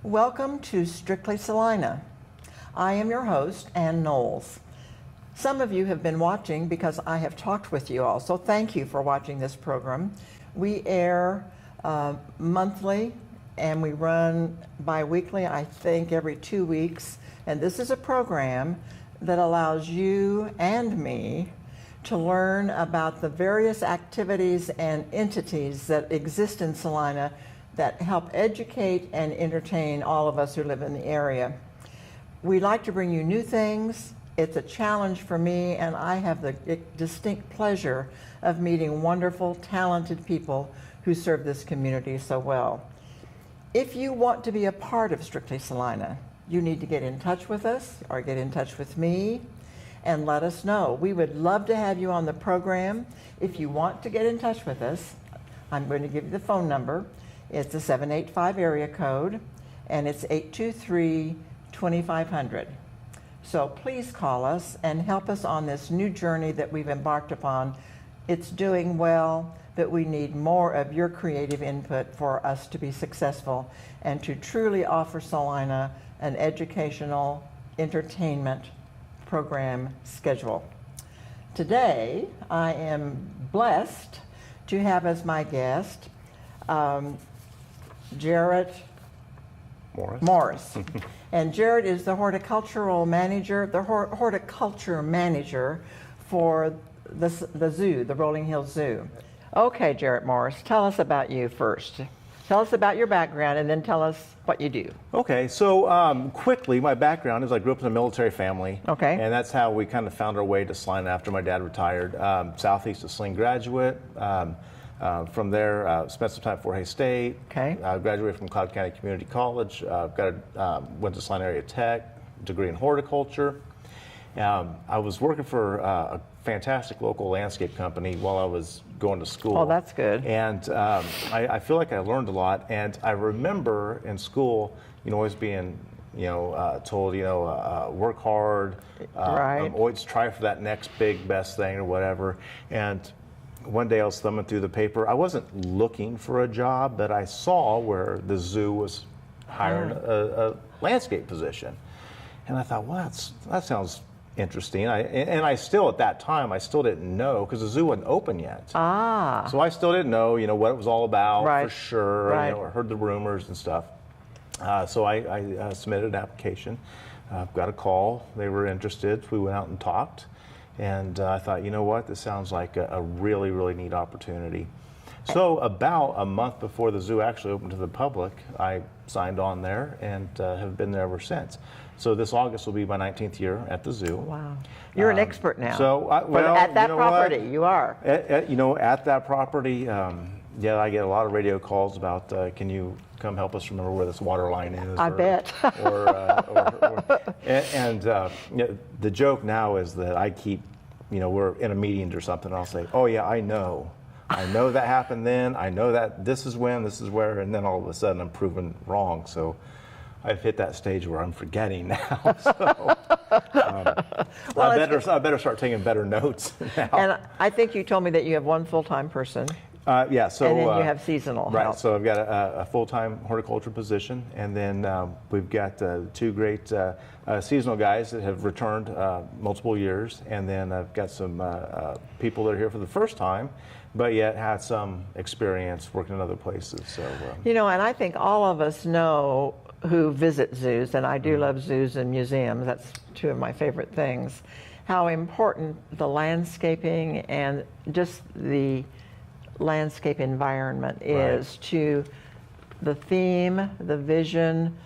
Welcome to Strictly Salina. I am your host, Ann Knowles. Some of you have been watching because I have talked with you all, so thank you for watching this program. We air monthly and we run bi-weekly, I think every 2 weeks. And this is a program that allows you and me to learn about the various activities and entities that exist in Salina that help educate and entertain all of us who live in the area. We like to bring you new things. It's a challenge for me, and I have the distinct pleasure of meeting wonderful, talented people who serve this community so well. If you want to be a part of Strictly Salina, you need to get in touch with us or get in touch with me and let us know. We would love to have you on the program. If you want to get in touch with us, I'm going to give you the phone number. It's a 785 area code, and it's 823-2500. So please call us and help us on this new journey that we've embarked upon. It's doing well, but we need more of your creative input for us to be successful and to truly offer Salina an educational entertainment program schedule. Today, I am blessed to have as my guest Gerrett Morris. And Gerrett is the horticulture manager for the zoo, the Rolling Hills Zoo. Okay, Gerrett Morris, tell us about you first. Tell us about your background and then tell us what you do. Okay, so quickly, my background is I grew up in a military family. Okay. And that's how we kind of found our way to Salina after my dad retired. Southeast of Saline graduate. From there, spent some time at Fort Hays State. Okay. Graduated from Cloud County Community College. Went to Salina Area Tech, degree in horticulture. I was working for a fantastic local landscape company while I was going to school. Oh, that's good. And I feel like I learned a lot. And I remember in school, always being, told, work hard. Right. Always try for that next big, best thing or whatever. And one day I was thumbing through the paper. I wasn't looking for a job, but I saw where the zoo was hiring a landscape position. And I thought, well, that sounds interesting. I still, at that time, I still didn't know, because the zoo wasn't open yet. So I still didn't know, what it was all about for sure. Right. I heard the rumors and stuff. So I submitted an application, got a call. They were interested. We went out and talked. And I thought, this sounds like a really, really neat opportunity. So about a month before the zoo actually opened to the public, I signed on there and have been there ever since. So this August will be my 19th year at the zoo. Wow. You're an expert now. So at that property, you are. At that property, yeah, I get a lot of radio calls about, can you come help us remember where this water line is? I bet. The joke now is that I keep, we're in a meeting or something, and I'll say, oh yeah, I know that happened then, I know that this is when, this is where, and then all of a sudden I'm proven wrong. So I've hit that stage where I'm forgetting now. So I better start taking better notes now. And I think you told me that you have one full-time person. Yeah, so and then you have seasonal right, help. So I've got a full-time horticulture position, and then we've got two great seasonal guys that have returned multiple years, and then I've got some people that are here for the first time, but yet had some experience working in other places. So and I think all of us know who visit zoos, and I do love zoos and museums. That's two of my favorite things. How important the landscaping and just the landscape environment is to the theme, the vision,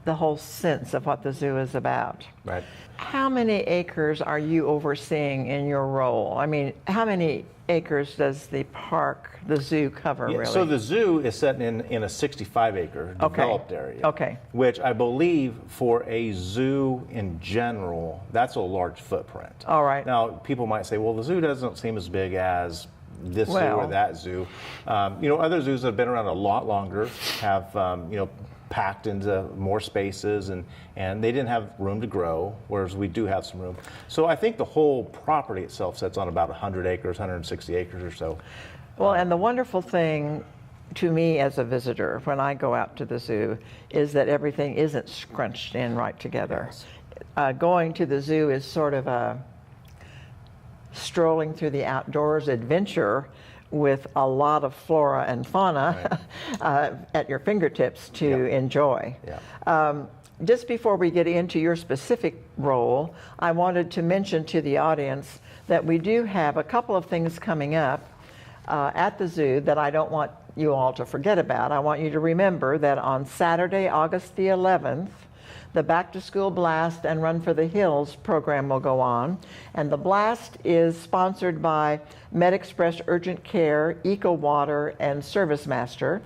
the whole sense of what the zoo is about. Right. How many acres are you overseeing in your role? I mean, how many acres does the zoo cover, really? So the zoo is set in a 65-acre developed area. Okay. Which I believe for a zoo in general, that's a large footprint. All right. Now, people might say, well, the zoo doesn't seem as big as this zoo or that zoo. Other zoos that have been around a lot longer have, packed into more spaces, and they didn't have room to grow, whereas we do have some room. So I think the whole property itself sits on about 100 acres, 160 acres or so. Well, and the wonderful thing to me as a visitor when I go out to the zoo is that everything isn't scrunched in right together. Yes. Going to the zoo is sort of a strolling through the outdoors adventure with a lot of flora and fauna at your fingertips to enjoy. Yeah. Just before we get into your specific role, I wanted to mention to the audience that we do have a couple of things coming up at the zoo that I don't want you all to forget about. I want you to remember that on Saturday, August the 11th, the Back to School Blast and Run for the Hills program will go on. And the blast is sponsored by MedExpress Urgent Care, Eco Water, and Service Master.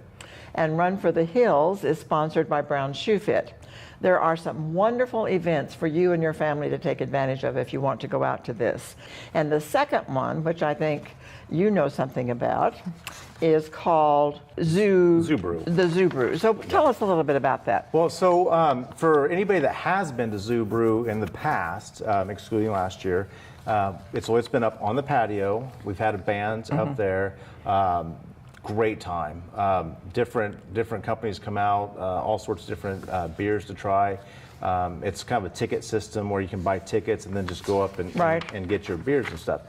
And Run for the Hills is sponsored by Brown Shoe Fit. There are some wonderful events for you and your family to take advantage of if you want to go out to this. And the second one, which I think you know something about, is called Zoo Brew. The Zoo Brew. So tell us a little bit about that. Well, so for anybody that has been to Zoo Brew in the past, excluding last year, it's always been up on the patio. We've had a band up there. Great time. Different companies come out, all sorts of different beers to try. It's kind of a ticket system where you can buy tickets and then just go up and get your beers and stuff.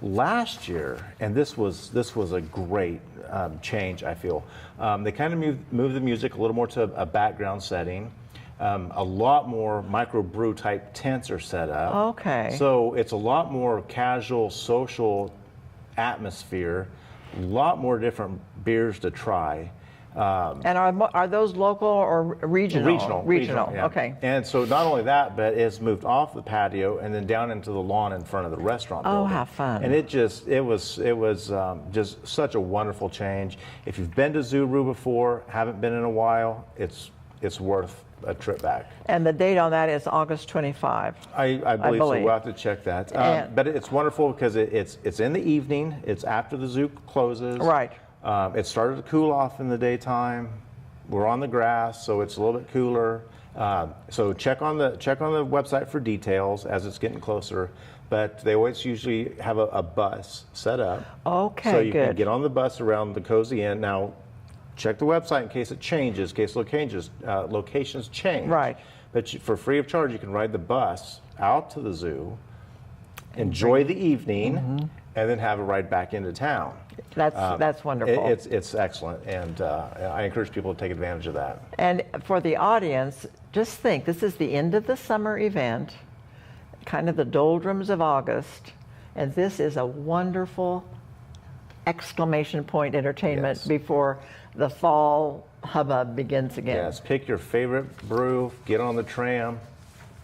Last year, and this was a great change, I feel. They kind of moved the music a little more to a background setting. A lot more microbrew type tents are set up. Okay. So it's a lot more casual, social atmosphere. A lot more different beers to try. And are those local or regional? Regional, yeah. Okay. And so not only that, but it's moved off the patio and then down into the lawn in front of the restaurant building. Oh, how fun. And it was just such a wonderful change. If you've been to Zoo Brew before, haven't been in a while, it's worth a trip back. And the date on that is August 25. I believe so. We'll have to check that. But it's wonderful because it's in the evening. It's after the zoo closes. Right. It started to cool off in the daytime. We're on the grass, so it's a little bit cooler. So check on the website for details as it's getting closer. But they always usually have a bus set up. Okay, so you good. can get on the bus around the Cozy Inn. Now, check the website in case it changes, in case locations change. Right. But for free of charge, you can ride the bus out to the zoo, enjoy the evening, and then have a ride back into town. That's wonderful. It's excellent, and I encourage people to take advantage of that. And for the audience, just think, this is the end of the summer event, kind of the doldrums of August, and this is a wonderful exclamation point entertainment before the fall hubbub begins again. Yes, pick your favorite brew, get on the tram,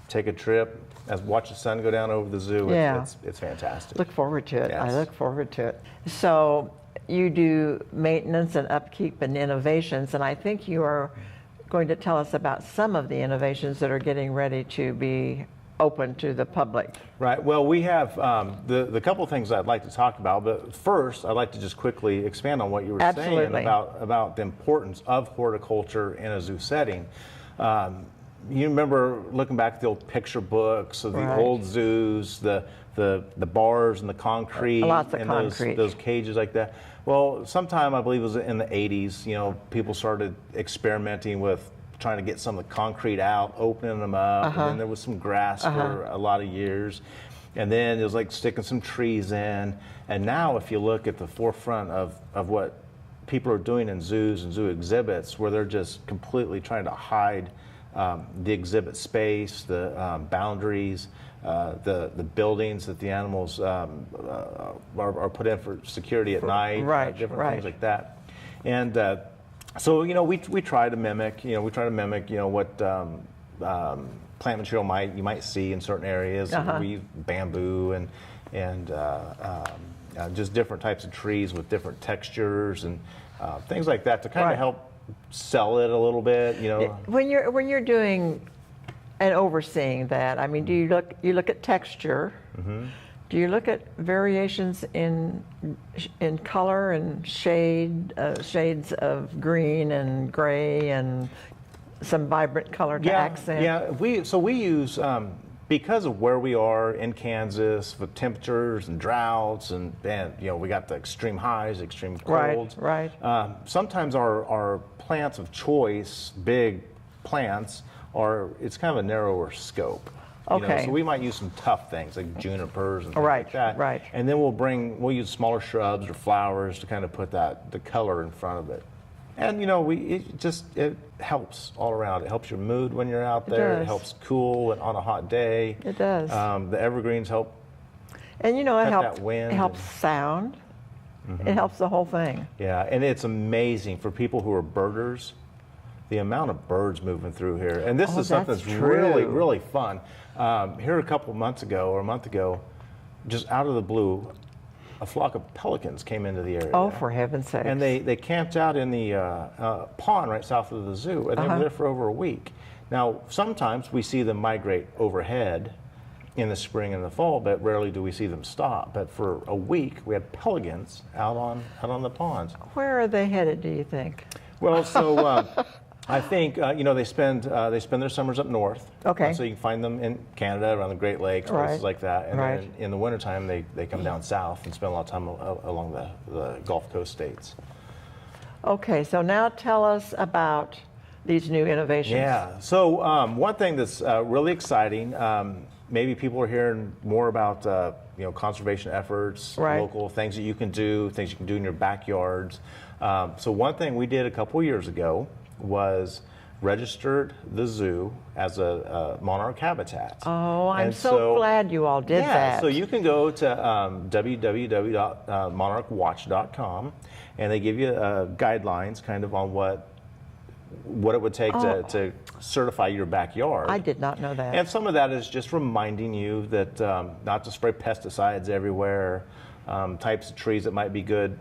take a trip, watch the sun go down over the zoo. It's fantastic. Look forward to it. Yes. I look forward to it. So you do maintenance and upkeep and innovations, and I think you are going to tell us about some of the innovations that are getting ready to be open to the public. Right. Well, we have the couple of things I'd like to talk about, but first I'd like to just quickly expand on what you were saying about the importance of horticulture in a zoo setting. You remember looking back at the old picture books of the old zoos, the bars and the concrete, lots of and concrete. those cages like that. Well, sometime I believe it was in the 80s, people started experimenting with trying to get some of the concrete out, opening them up, and then there was some grass for a lot of years. And then it was like sticking some trees in. And now if you look at the forefront of what people are doing in zoos and zoo exhibits, where they're just completely trying to hide the exhibit space, the boundaries, the buildings that the animals are put in for security at night, different things like that. And so we try to mimic, what plant material you might see in certain areas. We use bamboo and just different types of trees with different textures and things like that to kind of help sell it a little bit. When you're doing and overseeing that, I mean, do you look at texture? Do you look at variations in color and shades of green and gray and some vibrant color to accent. Yeah, we use, because of where we are in Kansas with temperatures and droughts and we got the extreme highs, extreme colds. Right. Sometimes our plants of choice, big plants, it's kind of a narrower scope. Okay. So we might use some tough things like junipers and things like that. Right. And then we'll use smaller shrubs or flowers to kind of put the color in front of it. And it helps all around. It helps your mood when you're out there. It helps cool on a hot day. It does. The evergreens help. And it helps. That wind it helps sound. It helps the whole thing. Yeah, and it's amazing for people who are birders, the amount of birds moving through here. And this is something that's really, really fun. Here a month ago, just out of the blue, a flock of pelicans came into the area. Oh, for heaven's sake. And they camped out in the pond right south of the zoo, and they were there for over a week. Now, sometimes we see them migrate overhead in the spring and the fall, but rarely do we see them stop. But for a week, we had pelicans out on the ponds. Where are they headed, do you think? Well, so I think they spend their summers up north. Okay. So you can find them in Canada, around the Great Lakes, places like that. And then in the wintertime, they come down south and spend a lot of time along the Gulf Coast states. Okay, so now tell us about these new innovations. Yeah. So one thing that's really exciting. Maybe people are hearing more about conservation efforts, local things that you can do, things you can do in your backyards. So one thing we did a couple years ago was registered the zoo as a monarch habitat. Oh, I'm so glad you all did that. So you can go to www.monarchwatch.com, and they give you guidelines kind of on what it would take to certify your backyard. I did not know that. And some of that is just reminding you that not to spray pesticides everywhere, types of trees that might be good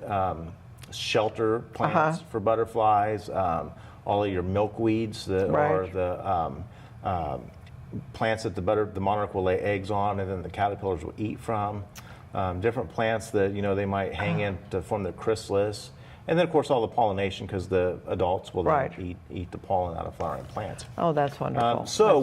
shelter plants for butterflies, all of your milkweeds that are the plants that the monarch will lay eggs on and then the caterpillars will eat from, different plants that they might hang in to form their chrysalis. And then, of course, all the pollination, because the adults will then eat the pollen out of flowering plants. Oh, that's wonderful. So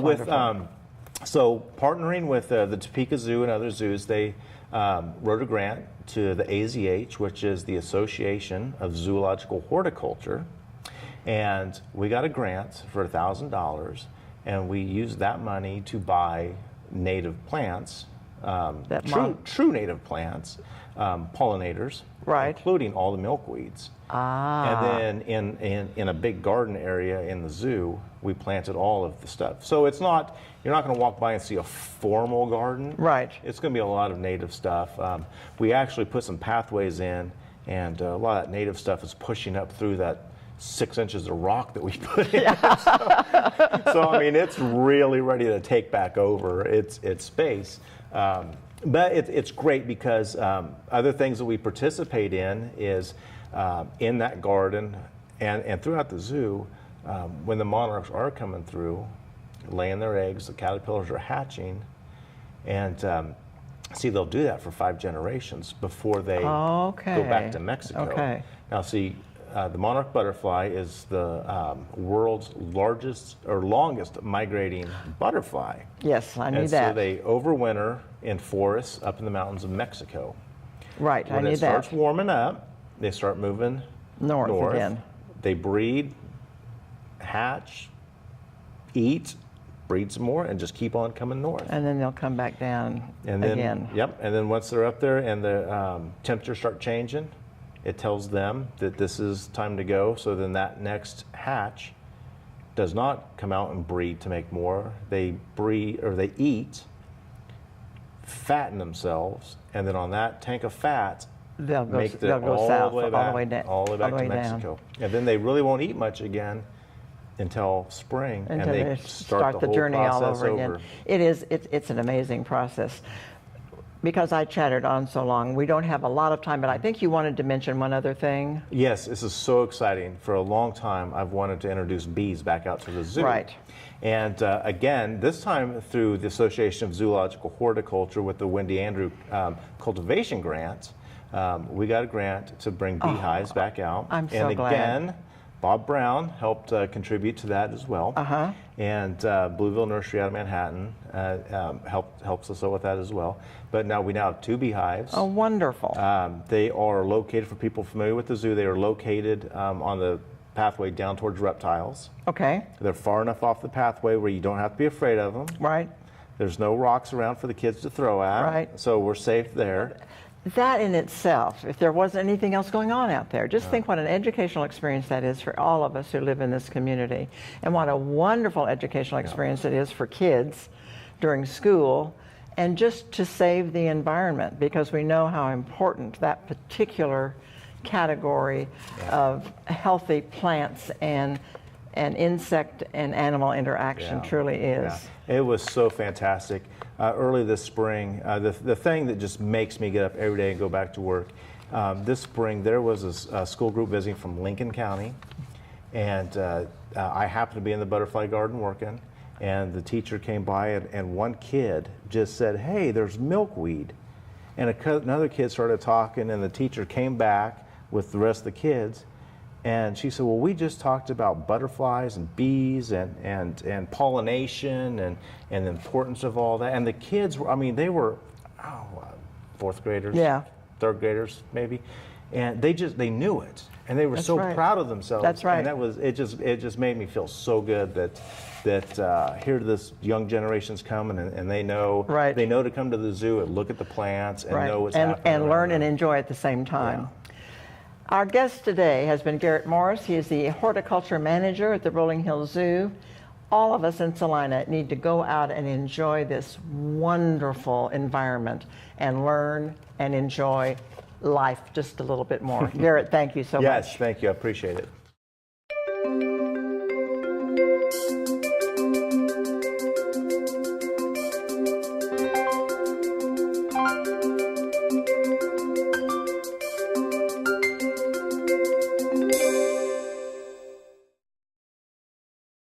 partnering with the Topeka Zoo and other zoos, they wrote a grant to the AZH, which is the Association of Zoological Horticulture. And we got a grant for $1,000, and we used that money to buy native plants, true native plants, pollinators, including all the milkweeds. And then in a big garden area in the zoo, we planted all of the stuff. So you're not going to walk by and see a formal garden. Right. It's going to be a lot of native stuff. We actually put some pathways in, and a lot of that native stuff is pushing up through that 6 inches of rock that we put in. So I mean, it's really ready to take back over its space. But it's great because other things that we participate in is in that garden and throughout the zoo, when the monarchs are coming through, laying their eggs, the caterpillars are hatching, and they'll do that for 5 generations before they go back to Mexico. Now see, the monarch butterfly is the world's largest or longest migrating butterfly. Yes, I knew that. And so they overwinter in forests up in the mountains of Mexico. Right, I knew that. When it starts warming up, they start moving north again. They breed, hatch, eat, breed some more, and just keep on coming north. And then they'll come back down again. Yep, and then once they're up there and the temperatures start changing, it tells them that this is time to go. So then that next hatch does not come out and breed to make more. They breed, or they eat, fatten themselves, and then on that tank of fat, they'll go south, all the way back to Down. Mexico. And then they really won't eat much again until spring, and they start the journey all over again. It's an amazing process. Because I chattered on so long, we don't have a lot of time, but I think you wanted to mention one other thing. Yes, this is so exciting. For a long time, I've wanted to introduce bees back out to the zoo. Right. And again, this time through the Association of Zoological Horticulture with the Wendy Andrew Cultivation Grant, we got a grant to bring beehives back out. I'm so glad. And again, Bob Brown helped contribute to that as well. And Blueville Nursery out of Manhattan helps us with that as well. But now we have 2 beehives. Oh, wonderful. They are located, for people familiar with the zoo, they are located on the pathway down towards reptiles. Okay. They're far enough off the pathway where you don't have to be afraid of them. Right. There's no rocks around for the kids to throw at. Right. So we're safe there. That in itself, if there wasn't anything else going on out there, just think what an educational experience that is for all of us who live in this community. And what a wonderful educational experience it is for kids during school, and just to save the environment, because we know how important that particular category of healthy plants and insect and animal interaction truly is. It was so fantastic. Early this spring, the thing that just makes me get up every day and go back to work, this spring there was a school group visiting from Lincoln County, and I happened to be in the butterfly garden working, and the teacher came by, and one kid just said, "Hey, there's milkweed." And another kid started talking, and the teacher came back with the rest of the kids, and she said, "Well, we just talked about butterflies and bees and pollination and the importance of all that." And the kids were, I mean, they were 4th graders, 3rd graders maybe, and they knew it, and they were so proud of themselves. That's right. And it just made me feel so good that here this young generation's coming, and they know to come to the zoo and look at the plants and know what's happening and learn and enjoy at the same time. Our guest today has been Gerrett Morris. He is the horticulture manager at the Rolling Hills Zoo. All of us in Salina need to go out and enjoy this wonderful environment and learn and enjoy life just a little bit more. Gerrett, thank you so much. Yes, thank you. I appreciate it.